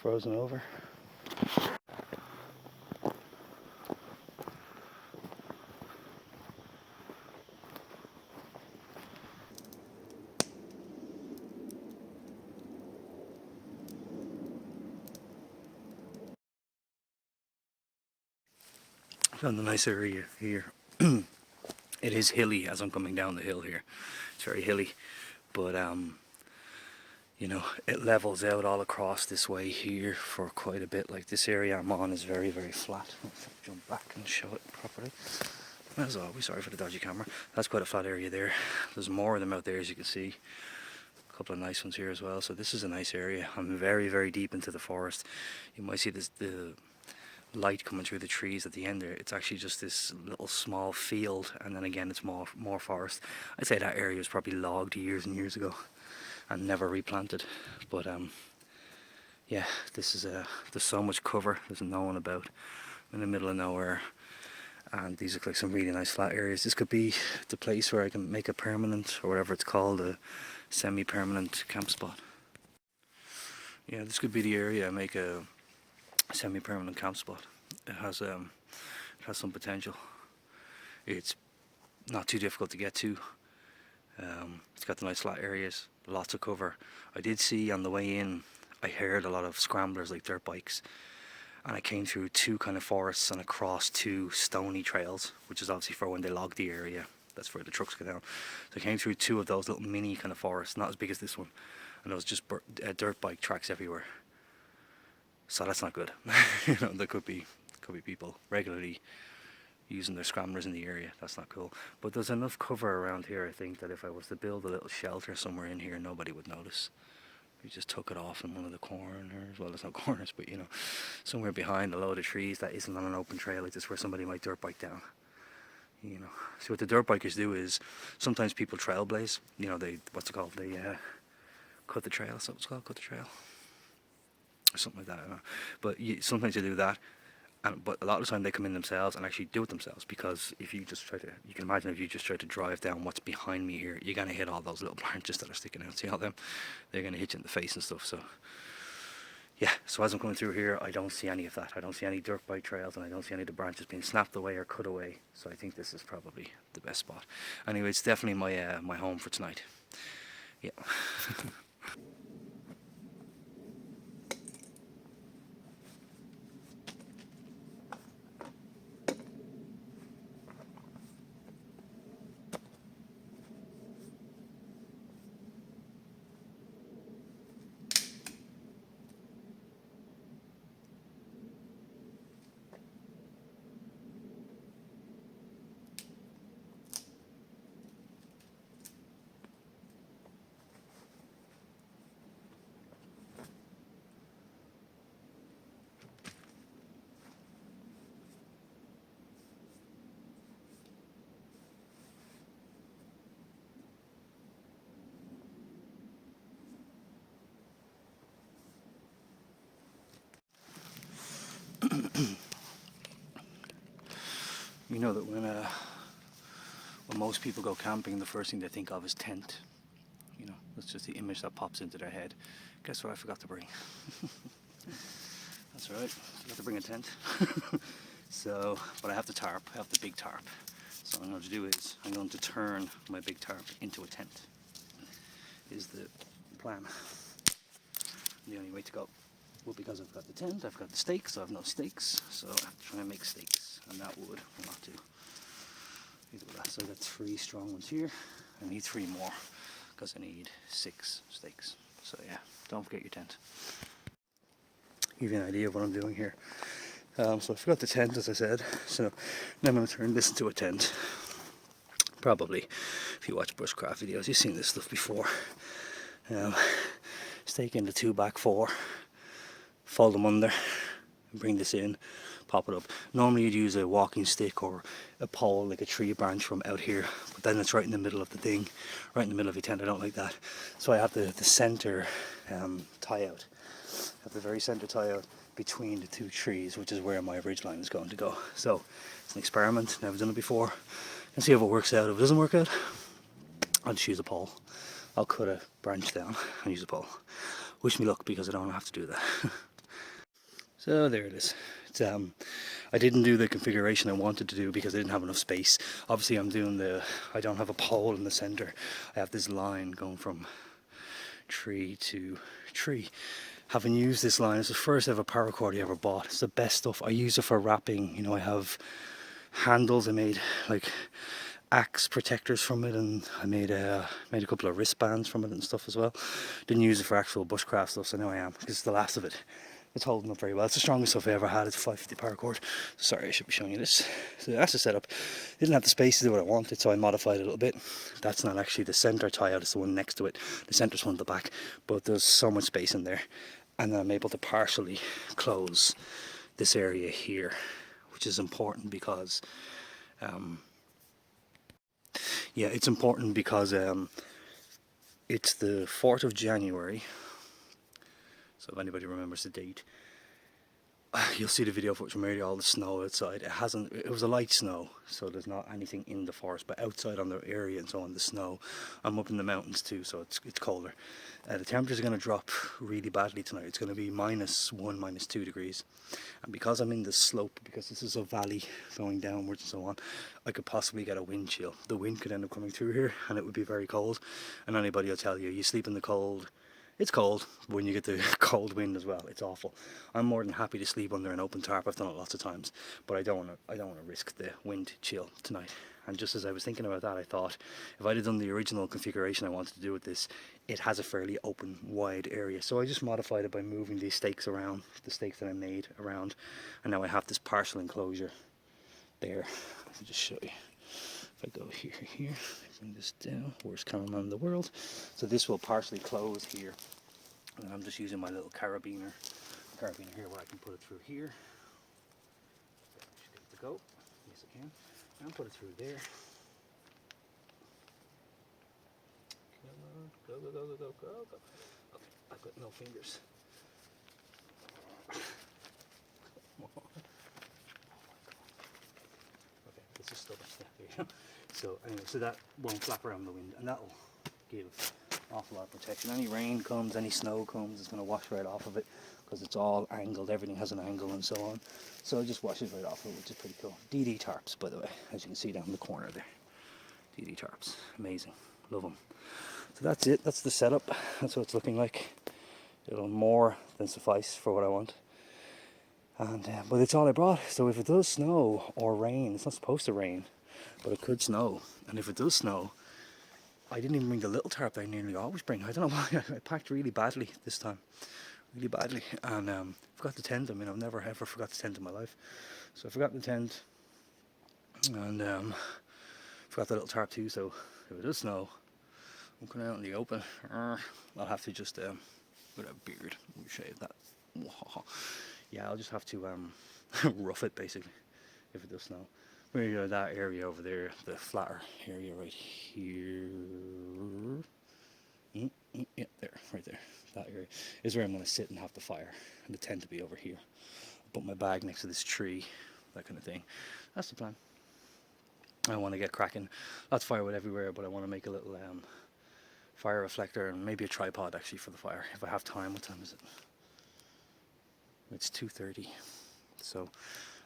frozen over. Found a nice area here. It is hilly as I'm coming down the hill here. It's very hilly, but you know, it levels out all across this way here for quite a bit. Like this area I'm on is very, very flat. Let's jump back and show it properly. As always, sorry for the dodgy camera. That's quite a flat area there. There's more of them out there, as you can see. A couple of nice ones here as well. So this is a nice area. I'm very, very deep into the forest. You might see this, the light coming through the trees at the end there. It's actually just this little small field, and then again it's more forest. I'd say that area was probably logged years and years ago and never replanted. But yeah, this is there's so much cover. There's no one about. I'm in the middle of nowhere, and these look like some really nice flat areas. This could be the place where I can make a permanent, or whatever it's called, a semi-permanent camp spot. Yeah, this could be the area I make a semi-permanent camp spot. It has some potential. It's not too difficult to get to. It's got the nice flat areas, lots of cover. I did see on the way in, I heard a lot of scramblers like dirt bikes, and I came through two kind of forests and across two stony trails, which is obviously for when they log the area. That's where the trucks go down. So I came through two of those little mini kind of forests, not as big as this one, and there was just dirt bike tracks everywhere. So that's not good. You know, there could be people regularly using their scramblers in the area. That's not cool. But there's enough cover around here, I think, that if I was to build a little shelter somewhere in here, nobody would notice. We just took it off in one of the corners. Well, there's no corners, but you know, somewhere behind a load of trees that isn't on an open trail, like this, where somebody might dirt bike down. You know, so what the dirt bikers do is sometimes people trailblaze. You know, they cut the trail. So it's called, cut the trail, or something like that. I don't know. But sometimes they do that, but a lot of the time they come in themselves and actually do it themselves, because if you just you can imagine if you just try to drive down what's behind me here, you're gonna hit all those little branches that are sticking out. See all them? They're gonna hit you in the face and stuff. So yeah, so as I'm coming through here, I don't see any of that. I don't see any dirt bike trails, and I don't see any of the branches being snapped away or cut away. So I think this is probably the best spot. Anyway, it's definitely my home for tonight. Yeah. You know that when most people go camping, the first thing they think of is tent. You know, that's just the image that pops into their head. Guess what I forgot to bring? That's right, I forgot to bring a tent. So, but I have the tarp, I have the big tarp. So what I'm going to do is, I'm going to turn my big tarp into a tent. Is the plan. The only way to go. Well, because I've got the tent, I've got the stakes, I have no stakes, so I have to try and make stakes, and that wood will not do. So I got 3 strong ones here. I need 3 more, because I need 6 stakes. So yeah, don't forget your tent. Give you an idea of what I'm doing here. So I forgot the tent, as I said, so now I'm going to turn this into a tent. Probably, if you watch bushcraft videos, you've seen this stuff before. Stake in the 2 back 4. Fold them under, bring this in, pop it up. Normally you'd use a walking stick or a pole, like a tree branch from out here, but then it's right in the middle of the thing, right in the middle of your tent. I don't like that. So I have the center tie out. I have the very center tie out between the 2 trees, which is where my ridge line is going to go. So it's an experiment, never done it before. And see if it works out. If it doesn't work out, I'll just use a pole. I'll cut a branch down and use a pole. Wish me luck, because I don't have to do that. So there it is. It's, I didn't do the configuration I wanted to do because I didn't have enough space. Obviously I don't have a pole in the center. I have this line going from tree to tree. Having used this line, it's the first ever paracord I ever bought. It's the best stuff. I use it for wrapping. You know, I have handles. I made like axe protectors from it, and I made a couple of wristbands from it and stuff as well. Didn't use it for actual bushcraft stuff, so now I am, because it's the last of it. It's holding up very well. It's the strongest stuff I ever had. It's 550 paracord. Sorry, I should be showing you this. So that's the setup. Didn't have the space to do what I wanted, so I modified it a little bit. That's not actually the center tie out, it's the one next to it. The center's one at the back, but there's so much space in there. And then I'm able to partially close this area here, which is important because yeah, it's important because it's the 4th of January. So if anybody remembers the date, you'll see the video footage from earlier, all the snow outside. It was a light snow, so there's not anything in the forest, but outside on the area and so on, the snow. I'm up in the mountains too, so it's colder. The temperatures are going to drop really badly tonight. It's going to be -1, -2 degrees. And because I'm in the slope, because this is a valley going downwards and so on, I could possibly get a wind chill. The wind could end up coming through here and it would be very cold. And anybody will tell you, you sleep in the cold. It's cold when you get the cold wind as well. It's awful. I'm more than happy to sleep under an open tarp. I've done it lots of times, but I don't want to risk the wind chill tonight. And just as I was thinking about that, I thought if I'd have done the original configuration I wanted to do with this, it has a fairly open, wide area. So I just modified it by moving these stakes around, the stakes that I made around, and now I have this partial enclosure there. Let me just show you. If I go here, bring this down, worst cameraman in the world. So this will partially close here. And I'm just using my little carabiner here where I can put it through here. Should be able to go. Yes, I can. And put it through there. Come on, go. Okay, I've got no fingers. Okay, this is stubborn stuff. There you go. So anyway, so that won't flap around the wind, and that'll give an awful lot of protection. Any rain comes, any snow comes, it's going to wash right off of it because it's all angled. Everything has an angle and so on. So it just washes right off of it, which is pretty cool. DD tarps, by the way, as you can see down in the corner there. DD tarps, amazing, love them. So that's it. That's the setup. That's what it's looking like. It'll more than suffice for what I want. And but it's all I brought. So if it does snow or rain, it's not supposed to rain, but it could snow. And if it does snow, I didn't even bring the little tarp that I nearly always bring. I don't know why. I packed really badly this time. Really badly. And forgot the tent. I mean, I've never ever forgot the tent in my life. So I forgot the tent. And forgot the little tarp too. So if it does snow, I'm coming out in the open. I'll have to just, with a beard, shave that. Yeah, I'll just have to rough it basically if it does snow. Maybe that area over there, the flatter area right here. Yeah, there, right there. That area is where I'm going to sit and have the fire, and the tent to be over here. I'll put my bag next to this tree, that kind of thing. That's the plan. I want to get cracking. Lots of firewood everywhere, but I want to make a little fire reflector and maybe a tripod actually for the fire if I have time. What time is it? It's 2:30, so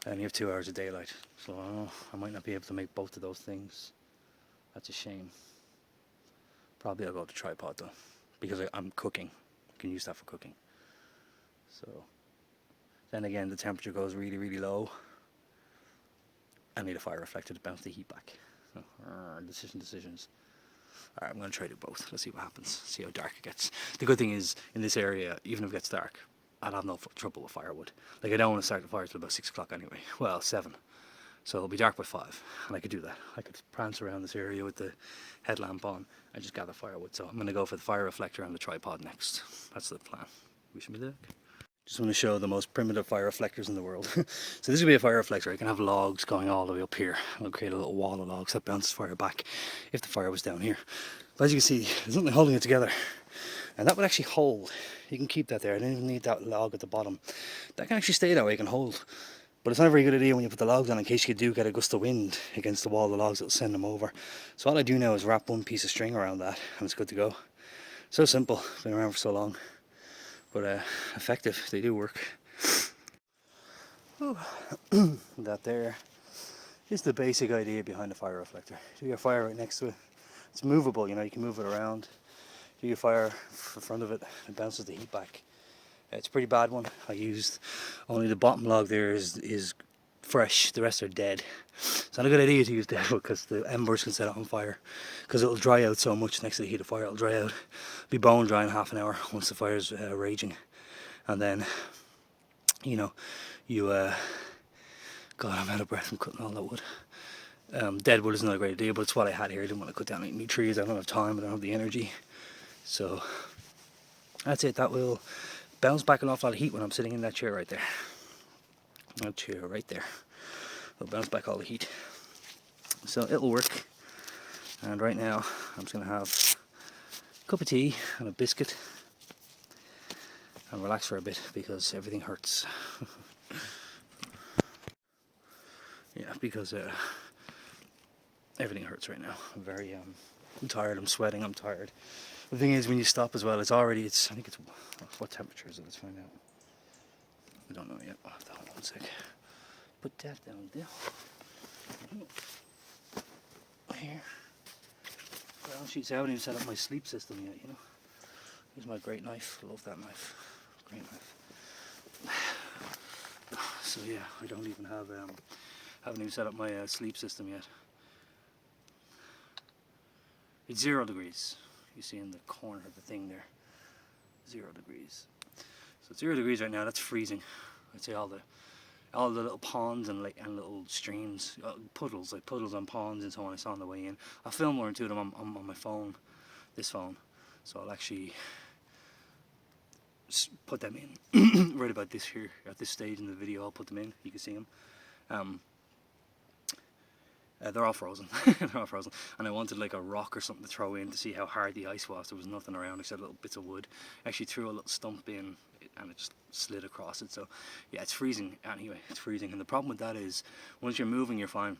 I only have 2 hours of daylight, so I might not be able to make both of those things. That's a shame. Probably I'll go to tripod though, because I'm cooking. I can use that for cooking. So then again, the temperature goes really, really low. I need a fire reflector to bounce the heat back. So, decisions. Alright, I'm going to try to do both. Let's see what happens. See how dark it gets. The good thing is, in this area, even if it gets dark, I'll have no trouble with firewood. Like, I don't want to start the fire till about 6 o'clock anyway. Well, 7. So it'll be dark by 5, and I could do that. I could prance around this area with the headlamp on and just gather firewood. So I'm going to go for the fire reflector and the tripod next. That's the plan. Wish me luck. Just want to show the most primitive fire reflectors in the world. So this would be a fire reflector. I can have logs going all the way up here. I'll create a little wall of logs that bounces fire back if the fire was down here. But as you can see, there's nothing holding it together. And that would actually hold. You can keep that there. I don't even need that log at the bottom. That can actually stay that way, it can hold. But it's not a very good idea when you put the logs on in case you do get a gust of wind against the wall of the logs, it'll send them over. So all I do now is wrap one piece of string around that and it's good to go. So simple, been around for so long. But effective, they do work. That there is the basic idea behind a fire reflector. Do your fire right next to it. It's movable, you know, you can move it around. Do your fire in front of it, it bounces the heat back. It's a pretty bad one. I used only the bottom log there is fresh, the rest are dead. It's not a good idea to use dead wood because the embers can set it on fire, because it'll dry out so much next to the heat of fire. It'll dry out, be bone dry in half an hour once the fire's raging. And then, you know, you God, I'm out of breath from cutting all that wood. Dead wood is not a great idea, but it's what I had here. I didn't want to cut down any new trees. I don't have time, I don't have the energy. So that's it. That will bounce back an awful lot of heat when I'm sitting in that chair right there. That chair right there. It'll bounce back all the heat. So it'll work. And right now I'm just going to have a cup of tea and a biscuit and relax for a bit because everything hurts. Yeah, because everything hurts right now. I'm very I'm tired, I'm sweating, I'm tired. The thing is, when you stop as well, I think it's, what temperature is it? Let's find out. We don't know yet. I'll have to hold on 1 sec. Put that down there. Here. Well, sheets, I haven't even set up my sleep system yet, you know. Here's my great knife. Love that knife. Great knife. So yeah, I don't even have, haven't even set up my sleep system yet. It's 0 degrees. You see in the corner of the thing there. 0 degrees. So it's 0 degrees right now. That's freezing. I'd say all the little ponds and little streams, puddles on ponds and so on. I saw on the way in. I'll film one or two of them on my phone, this phone. So I'll actually put them in right about this here at this stage in the video. I'll put them in. You can see them. They're all frozen. They're all frozen. And I wanted like a rock or something to throw in to see how hard the ice was. There was nothing around except little bits of wood. I actually threw a little stump in and it just slid across it. So yeah, it's freezing anyway. It's freezing. And the problem with that is once you're moving, you're fine.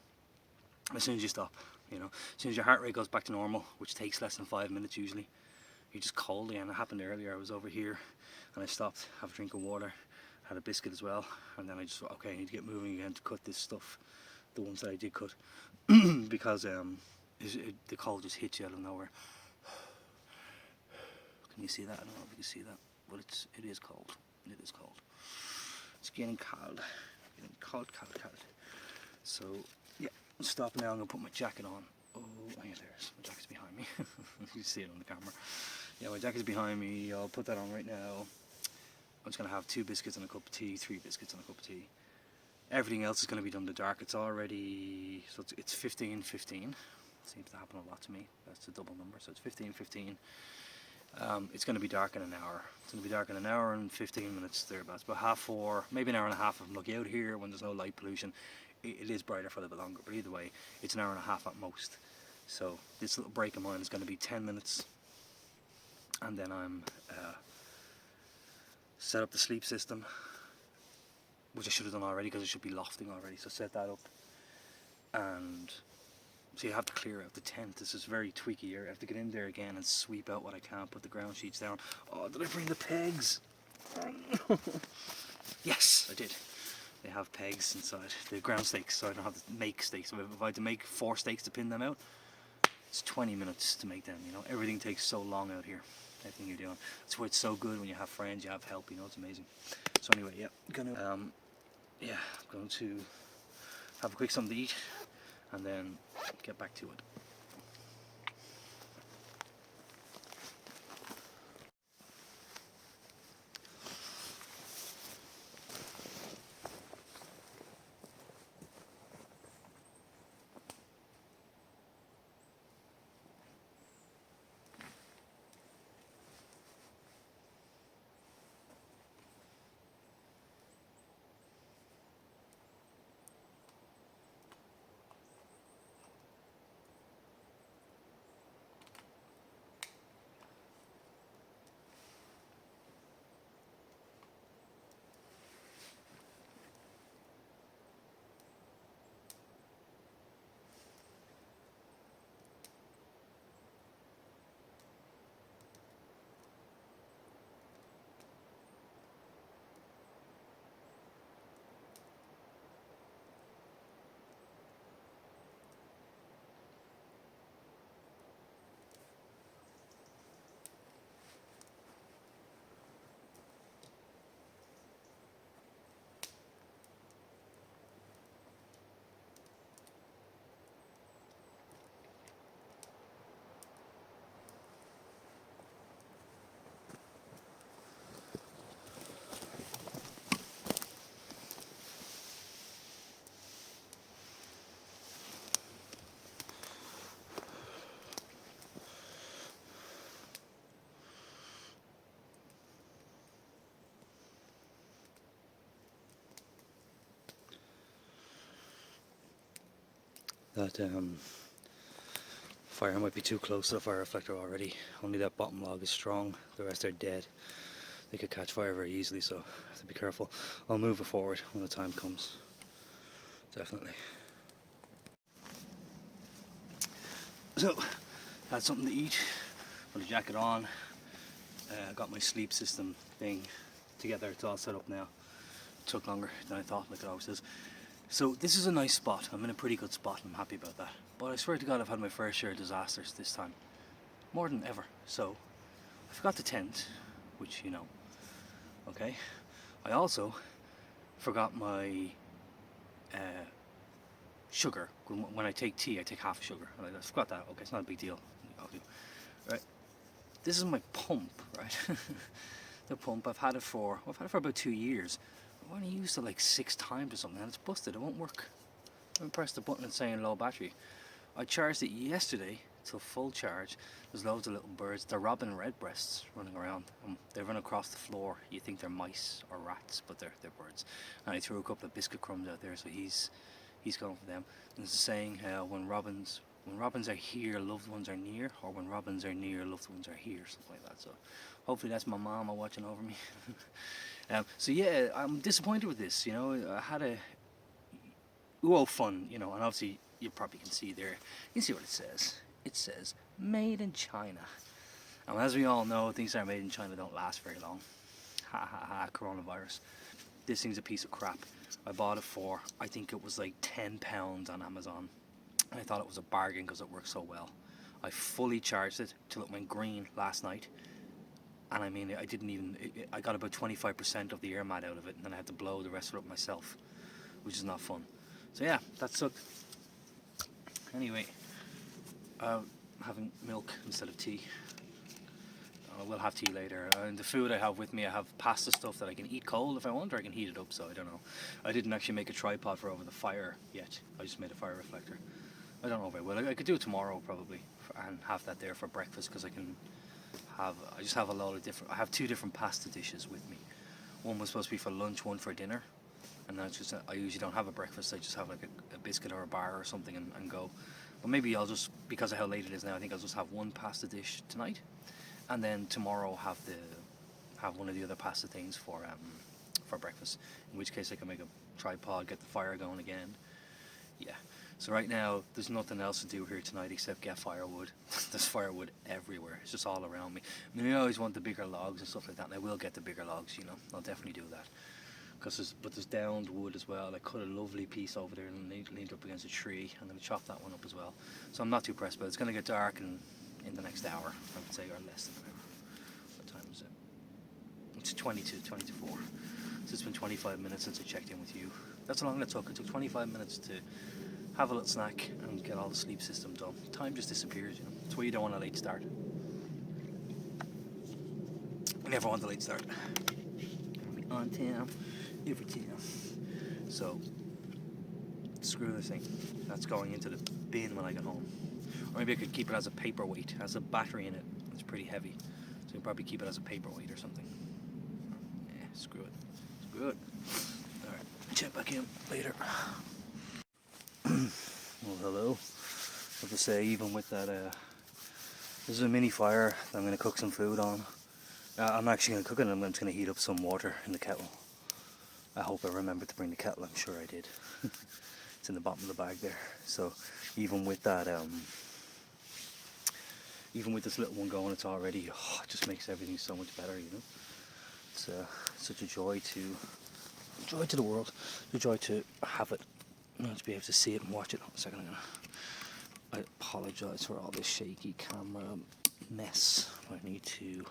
As soon as you stop, you know, as soon as your heart rate goes back to normal, which takes less than 5 minutes usually, you're just cold again. It happened earlier. I was over here and I stopped, have a drink of water, had a biscuit as well. And then I just thought, okay, I need to get moving again to cut this stuff. The ones that I did cut. Because the cold just hits you out of nowhere. Can you see that? I don't know if you can see that, but it is cold. It is cold. It's getting cold. Getting cold. So yeah, stop now. I'm gonna put my jacket on. Oh, yeah, there's my jacket's behind me. You see it on the camera. Yeah, my jacket's behind me. I'll put that on right now. I'm just gonna have 2 biscuits and a cup of tea, 3 biscuits and a cup of tea. Everything else is going to be done in the dark. It's already, so it's 15:15. Seems to happen a lot to me. That's a double number, so it's 15:15. It's going to be dark in an hour. It's going to be dark in an hour and 15 minutes thereabouts. About 3:30, maybe an hour and a half if I'm lucky. Out here when there's no light pollution, it is brighter for a little bit longer. But either way, it's an hour and a half at most. So this little break of mine is going to be 10 minutes, and then I'm set up the sleep system, which I should have done already because it should be lofting already. So set that up, and so you have to clear out the tent. This is very tweaky here. I have to get in there again and sweep out what I can, put the ground sheets down. Oh, did I bring the pegs? Yes, I did. They have pegs inside, the ground stakes, so I don't have to make stakes. So if I had to make 4 stakes to pin them out, it's 20 minutes to make them, you know. Everything takes so long out here. Everything you're doing. That's why it's so good when you have friends, you have help, you know, it's amazing. So anyway, yeah, I'm going to have a quick something to eat and then get back to it. that fire might be too close to the fire reflector already. Only that bottom log is strong, the rest are dead. They could catch fire very easily, so I have to be careful. I'll move it forward when the time comes, definitely. So, had something to eat, put a jacket on, got my sleep system thing together, it's all set up now. It took longer than I thought, like it always does. So this is a nice spot, I'm in a pretty good spot, I'm happy about that. But I swear to God I've had my fair share of disasters this time, more than ever. So, I forgot the tent, which you know, okay. I also forgot my sugar. When I take tea I take half a sugar. I forgot that, okay, it's not a big deal. I'll do. Right, this is my pump, right? The pump, I've had it for about 2 years. I've only used it like 6 times or something and it's busted, it won't work. I press the button and saying low battery. I charged it yesterday till full charge. There's loads of little birds, they're robin redbreasts running around. They run across the floor, you think they're mice or rats, but they're birds. And I threw a couple of biscuit crumbs out there, so he's going for them. And there's a saying, when robins are here, loved ones are near, or when robins are near, loved ones are here, something like that. So hopefully that's my mama watching over me. So yeah, I'm disappointed with this, you know. I had a fun, you know, and obviously you probably can see there, you can see what it says. It says made in China, and as we all know, things that are made in China don't last very long. Ha ha ha, coronavirus. This thing's a piece of crap. I bought it for, I think it was like £10 on Amazon, and I thought it was a bargain because it works so well. I fully charged it till it went green last night, and I mean, I got about 25% of the air mat out of it, and then I had to blow the rest of it up myself, which is not fun. So yeah, that sucked. Anyway, having milk instead of tea. I will have tea later. And the food I have with me, I have pasta stuff that I can eat cold if I want, or I can heat it up, so I don't know. I didn't actually make a tripod for over the fire yet. I just made a fire reflector. I don't know if I will. I could do it tomorrow probably, and have that there for breakfast, because I just have a lot of different, I have 2 different pasta dishes with me. One was supposed to be for lunch, one for dinner. And that's just, I usually don't have a breakfast, I just have like a biscuit or a bar or something and go. But maybe I'll just, because of how late it is now, I think I'll just have one pasta dish tonight, and then tomorrow have one of the other pasta things for breakfast. In which case I can make a tripod, get the fire going again. Yeah. So right now there's nothing else to do here tonight except get firewood. There's firewood everywhere. It's just all around me. I mean, I always want the bigger logs and stuff like that, and I will get the bigger logs. You know, I'll definitely do that. But there's downed wood as well. I cut a lovely piece over there and leaned up against a tree. I'm going to chop that one up as well. So I'm not too pressed, but it's going to get dark in the next hour, I would say, or less than an hour. What time is it? It's 20 to 4. So it's been 25 minutes since I checked in with you. That's how long it took. It took 25 minutes to have a little snack and get all the sleep system done. Time just disappears, you know. That's why you don't want a late start. You never want a late start. On time. Every time. So screw this thing. That's going into the bin when I get home. Or maybe I could keep it as a paperweight. It has a battery in it. It's pretty heavy. So you can probably keep it as a paperweight or something. Yeah, screw it. Screw it. Alright, check back in later. Well, hello. What to say, even with that, this is a mini fire that I'm going to cook some food on. I'm actually going to cook it, and I'm just going to heat up some water in the kettle. I hope I remembered to bring the kettle, I'm sure I did. It's in the bottom of the bag there. So even with that, even with this little one going, it's already, it just makes everything so much better, you know. It's such a joy to the world, a joy to have it, you know, to be able to see it and watch it. 1 second, I apologise for all this shaky camera mess. I need to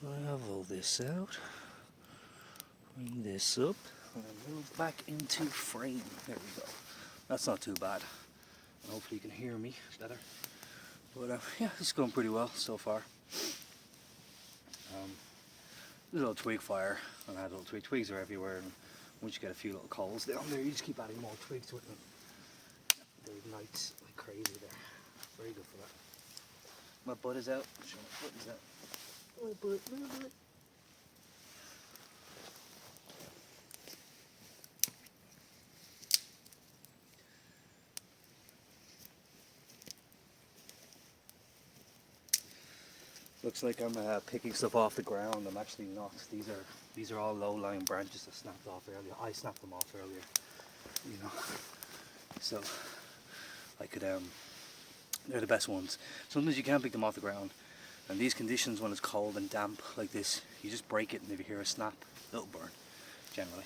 level this out. Bring this up and move back into frame. There we go. That's not too bad. Hopefully you can hear me better. But yeah, it's going pretty well so far. Little twig fire, and I had little twigs are everywhere, and once you get a few little coals down there, you just keep adding more twigs to it, and they ignite like crazy there. Very good for that. My butt is out. Show my butt is out. My butt. Looks like I'm picking stuff off the ground. I'm actually not. These are all low-lying branches that snapped off earlier. I snapped them off earlier, you know. So I could they're the best ones. Sometimes you can't pick them off the ground. And these conditions, when it's cold and damp like this, you just break it, and if you hear a snap, it'll burn, generally.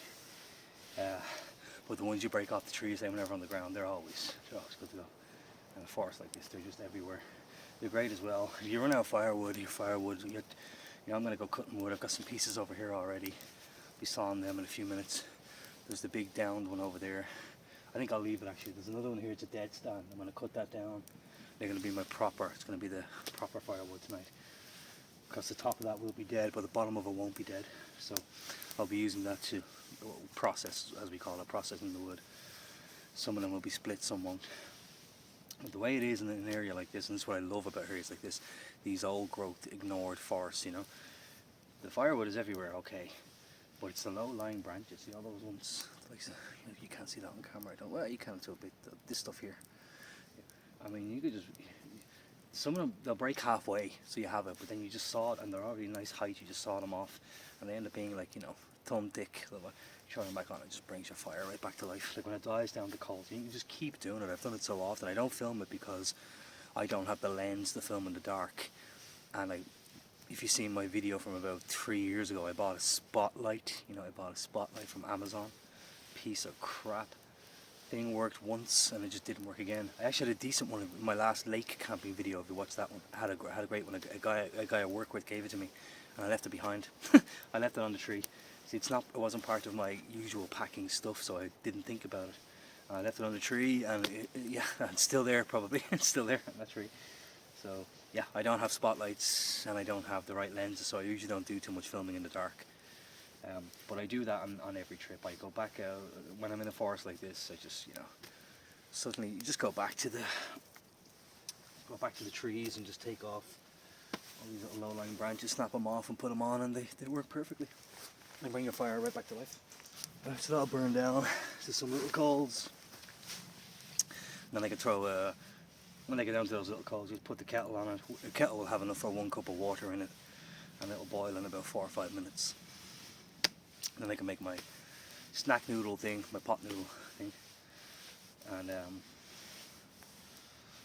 But the ones you break off the trees, they were never on the ground. They're always good to go. And a forest like this, they're just everywhere. They're great as well. If you run out of firewood, I'm gonna go cutting wood. I've got some pieces over here already. Be sawing them in a few minutes. There's the big downed one over there. I think I'll leave it actually. There's another one here. It's a dead stand. I'm gonna cut that down. They're gonna be my proper. It's gonna be the proper firewood tonight. Because the top of that will be dead, but the bottom of it won't be dead. So I'll be using that to process, as we call it, processing the wood. Some of them will be split, some won't. But the way it is in an area like this, and this is what I love about areas like this, these old growth, ignored forests, you know. The firewood is everywhere, okay, but it's the low-lying branches. See all those ones? Like, you can't see that on camera. Well, you can to a bit. This stuff here. I mean, you could just. Some of them, they'll break halfway, so you have it, but then you just saw it, and they're already nice height. You just saw them off, and they end up being like, you know, thumb thick. Shine them back on, it just brings your fire right back to life. Like when it dies down to coals, you can just keep doing it. I've done it so often. I don't film it because I don't have the lens to film in the dark. And if you see my video from about 3 years ago, I bought a spotlight. You know, I bought a spotlight from Amazon. Piece of crap. Thing worked once and it just didn't work again. I actually had a decent one in my last lake camping video. If you watch that one, I had a great one. A guy I work with gave it to me, and I left it behind. I left it on the tree. See, it wasn't part of my usual packing stuff, so I didn't think about it. I left it on the tree, and yeah, it's still there probably. It's still there on that tree. So yeah, I don't have spotlights and I don't have the right lenses, so I usually don't do too much filming in the dark. But I do that on every trip. I go back when I'm in a forest like this. I just, you know, suddenly you just go back to the trees and just take off all these little low-lying branches, snap them off, and put them on, and they work perfectly. And bring your fire right back to life. So that'll burn down to some little coals. And then I can throw, when they get down to those little coals, you put the kettle on it. The kettle will have enough for 1 cup of water in it, and it'll boil in about 4 or 5 minutes. And then I can make my snack noodle thing, my pot noodle thing. And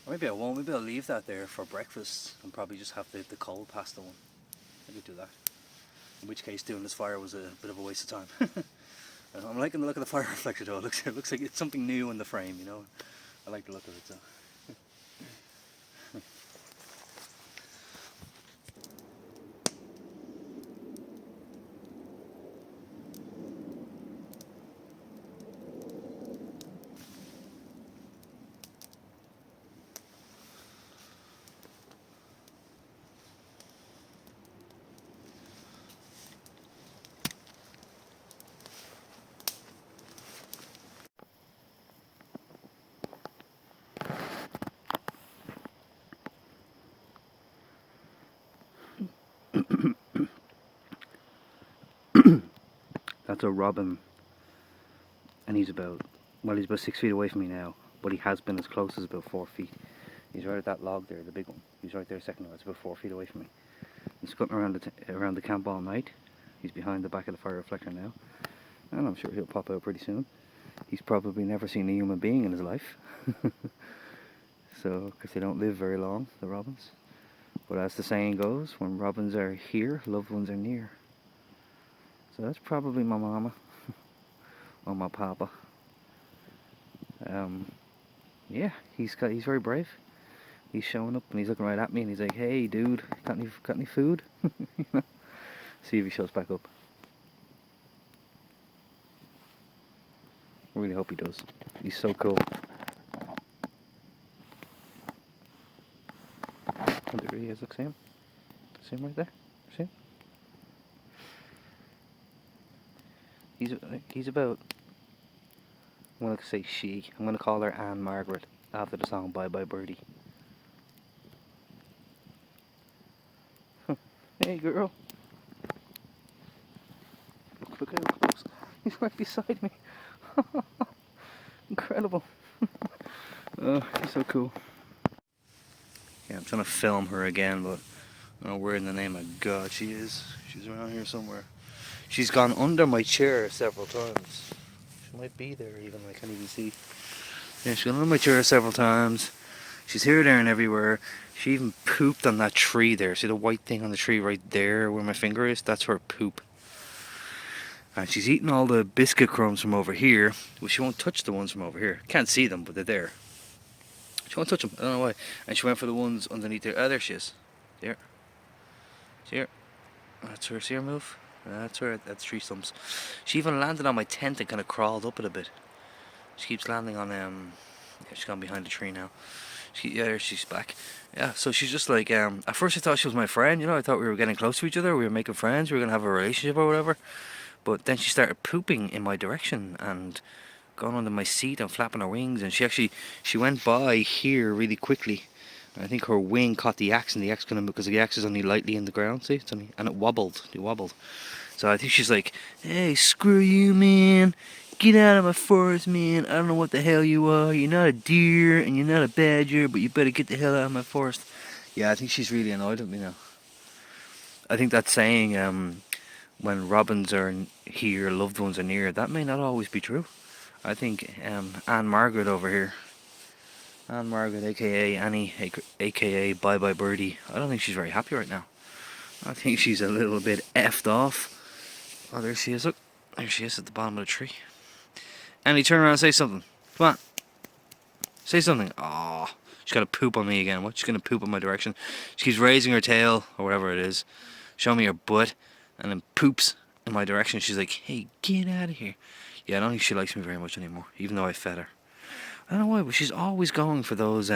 or maybe I won't. Maybe I'll leave that there for breakfast and probably just have the cold pasta one. I could do that. In which case, doing this fire was a bit of a waste of time. I'm liking the look of the fire reflector though. It looks like it's something new in the frame, you know. I like the look of it. So. That's a robin, and he's about 6 feet away from me now, but he has been as close as about 4 feet. He's right at that log there, the big one. He's right there a second ago. It's about 4 feet away from me. He's scutting around the camp all night. He's behind the back of the fire reflector now, and I'm sure he'll pop out pretty soon. He's probably never seen a human being in his life, so because they don't live very long, the robins. But as the saying goes, when robins are here, loved ones are near. So that's probably my mama or my papa. Yeah, he's very brave. He's showing up and he's looking right at me and he's like, "Hey, dude, got any food?" You know? See if he shows back up. I really hope he does. He's so cool. Oh, there he is. Look, see him? See him right there? See him? He's about, I'm going to say she. I'm going to call her Anne Margaret after the song Bye Bye Birdie. Hey girl. Look how close. He's right beside me. Incredible. Oh, he's so cool. Yeah, I'm trying to film her again, but I don't know where in the name of God she is. She's around here somewhere. She's gone under my chair several times. She might be there even, I can't even see. Yeah, she's gone under my chair several times. She's here, there and everywhere. She even pooped on that tree there. See the white thing on the tree right there where my finger is? That's her poop. And she's eating all the biscuit crumbs from over here. Well, she won't touch the ones from over here. Can't see them, but they're there. She won't touch them. I don't know why. And she went for the ones underneath there. Oh, there she is. There. See her? That's her. See her move? That's her. That's tree stumps. She even landed on my tent and kind of crawled up it a bit. She keeps landing on yeah, she's gone behind the tree now. Yeah, there she's back. Yeah, so she's just like at first I thought she was my friend, you know, I thought we were getting close to each other, we were making friends, we were gonna have a relationship or whatever. But then she started pooping in my direction and going under my seat and flapping her wings, and she went by here really quickly. I think her wing caught the axe, and the axe because the axe is only lightly in the ground, see, it's only, and it wobbled. So I think she's like, hey, screw you, man. Get out of my forest, man. I don't know what the hell you are. You're not a deer and you're not a badger, but you better get the hell out of my forest. Yeah, I think she's really annoyed at me now. I think that saying, when robins are here, loved ones are near, that may not always be true. I think Anne Margaret over here, Anne Margaret, aka Annie, aka Bye Bye Birdie, I don't think she's very happy right now. I think she's a little bit effed off. Oh, there she is, look. There she is at the bottom of the tree. Annie, turn around and say something. Come on. Say something. Aw. She's gonna poop on me again. What? She's gonna poop in my direction. She keeps raising her tail, or whatever it is, showing me her butt, and then poops in my direction. She's like, hey, get out of here. Yeah, I don't think she likes me very much anymore, even though I fed her. I don't know why, but she's always going for those,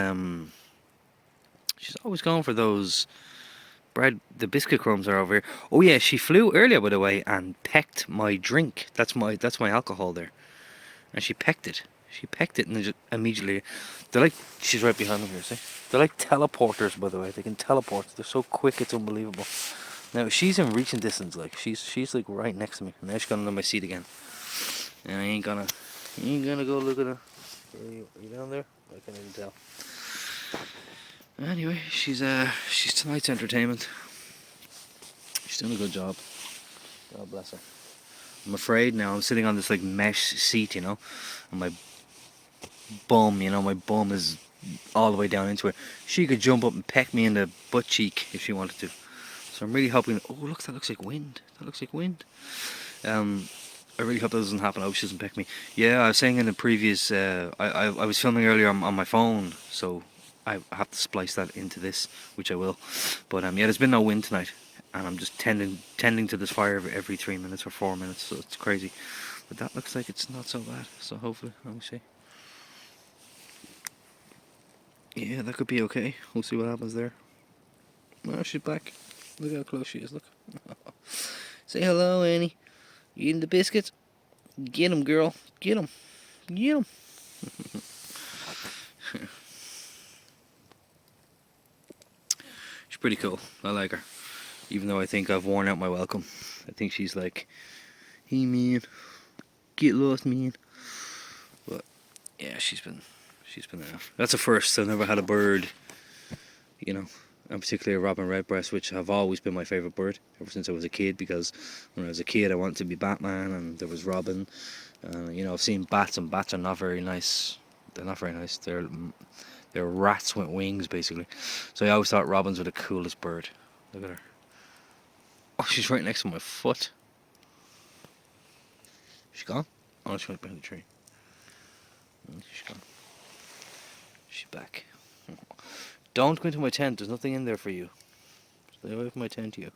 bread, the biscuit crumbs are over here. Oh yeah, she flew earlier, by the way, and pecked my drink. That's my alcohol there. And she pecked it. She pecked it and just immediately. They're like, she's right behind me here, see? They're like teleporters, by the way. They can teleport. They're so quick, it's unbelievable. Now, she's in reaching distance, like, she's like right next to me. And now she's gonna under my seat again. And I ain't gonna go look at her. Are you down there? I can't even tell. Anyway, she's tonight's entertainment. She's doing a good job. God bless her. I'm afraid now. I'm sitting on this like mesh seat, you know, and my bum is all the way down into it. She could jump up and peck me in the butt cheek if she wanted to. So I'm really hoping. Oh look, that looks like wind. I really hope that doesn't happen. I hope she doesn't peck me. Yeah, I was saying in the previous. I was filming earlier on my phone, so I have to splice that into this, which I will. But yeah, there's been no wind tonight. And I'm just tending to this fire every 3 minutes or 4 minutes, so it's crazy. But that looks like it's not so bad, so hopefully, let me see. Yeah, that could be okay. We'll see what happens there. Oh, she's back. Look how close she is, look. Say hello, Annie. You eating the biscuits? Get 'em, girl. Get 'em. Get 'em. She's pretty cool. I like her. Even though I think I've worn out my welcome. I think she's like, hey man, get lost man. But yeah, she's been that's a first. I've never had a bird, you know, and particularly a robin redbreast, which have always been my favourite bird ever since I was a kid, because when I was a kid I wanted to be Batman, and there was Robin. You know, I've seen bats, and bats are not very nice. They're not very nice. They're rats with wings basically. So I always thought robins were the coolest bird. Look at her. Oh, she's right next to my foot. She's gone? Oh, she went behind the tree. She's gone. She's back. Don't go into my tent. There's nothing in there for you. Stay away from my tent, you.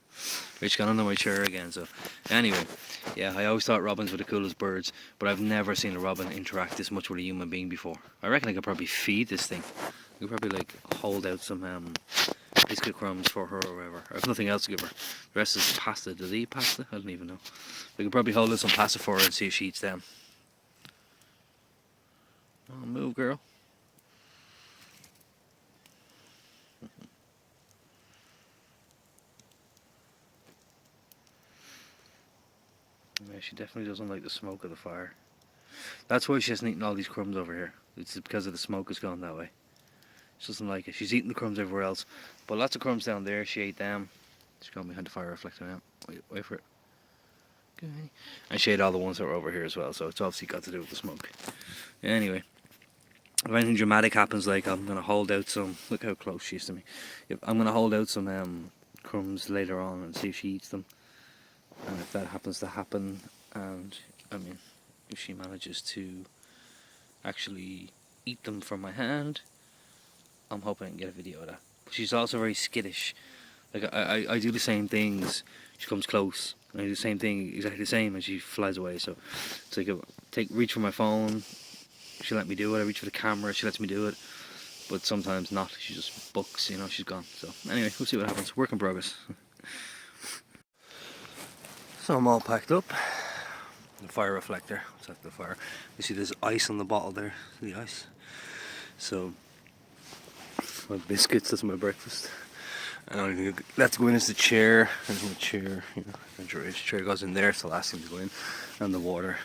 She's gone under my chair again, so... Anyway, yeah, I always thought robins were the coolest birds, but I've never seen a robin interact this much with a human being before. I reckon I could probably feed this thing. I could probably, like, hold out some, biscuit crumbs for her or whatever. I have nothing else to give her. The rest is pasta. Does he eat pasta? I don't even know. We could probably hold out some pasta for her and see if she eats them. Oh, move, girl. Yeah, she definitely doesn't like the smoke of the fire. That's why she hasn't eaten all these crumbs over here. It's because of the smoke has gone that way. She doesn't like it. She's eating the crumbs everywhere else. But lots of crumbs down there. She ate them. She's gone behind the fire reflector now. Wait for it. Okay. I shade all the ones that were over here as well, so it's obviously got to do with the smoke. Anyway, if anything dramatic happens, like I'm gonna hold out some. Look how close she is to me. I'm gonna hold out some crumbs later on and see if she eats them. And if that happens to happen, and I mean, if she manages to actually eat them from my hand, I'm hoping I can get a video of that. But she's also very skittish. Like I do the same things. She comes close, and I do the same thing, exactly the same, and she flies away. So it's like reach for my phone, she let me do it. I reach for the camera, she lets me do it. But sometimes not. She just bucks, you know. She's gone. So anyway, we'll see what happens. Work in progress. So I'm all packed up. The fire reflector. It's at the fire. You see there's ice on the bottle there. See the ice. So my biscuits. That's my breakfast. And let's go in as the chair. There's my chair. You know, the chair goes in there. It's the last thing to go in. And the water.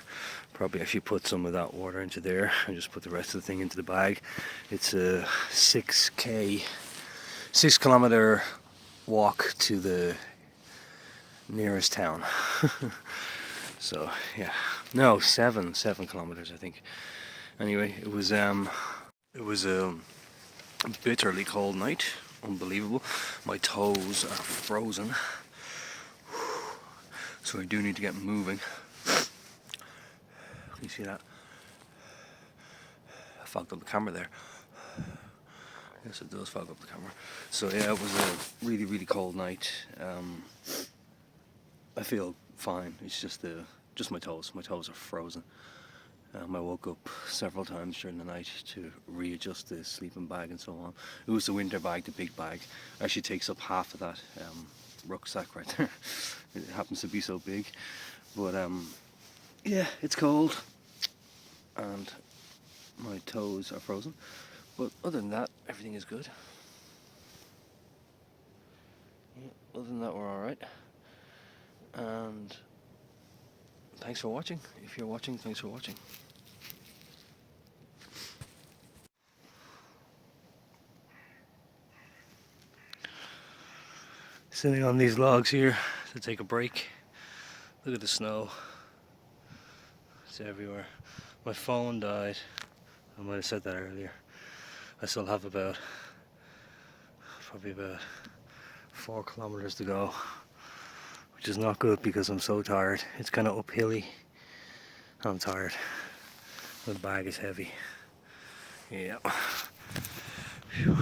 Probably actually put some of that water into there and just put the rest of the thing into the bag. It's a 6 kilometer walk to the nearest town. So yeah, no, 7 kilometers I think. Anyway, it was a bitterly cold night. Unbelievable. My toes are frozen, so I do need to get moving. Can you see that? I fogged up the camera there. Yes, it does fog up the camera. So yeah, it was a really, really cold night. I feel fine. It's just my toes. My toes are frozen. I woke up several times during the night to readjust the sleeping bag and so on. It was the winter bag, the big bag. Actually takes up half of that rucksack right there. It happens to be so big. But yeah, it's cold and my toes are frozen. But other than that, everything is good. Yeah, other than that, we're alright. And thanks for watching. If you're watching, thanks for watching. Sitting on these logs here to take a break. Look at the snow. It's everywhere. My phone died. I might have said that earlier. I still have probably about 4 kilometers to go, which is not good because I'm so tired. It's kind of uphilly. I'm tired. The bag is heavy. Yeah. Phew.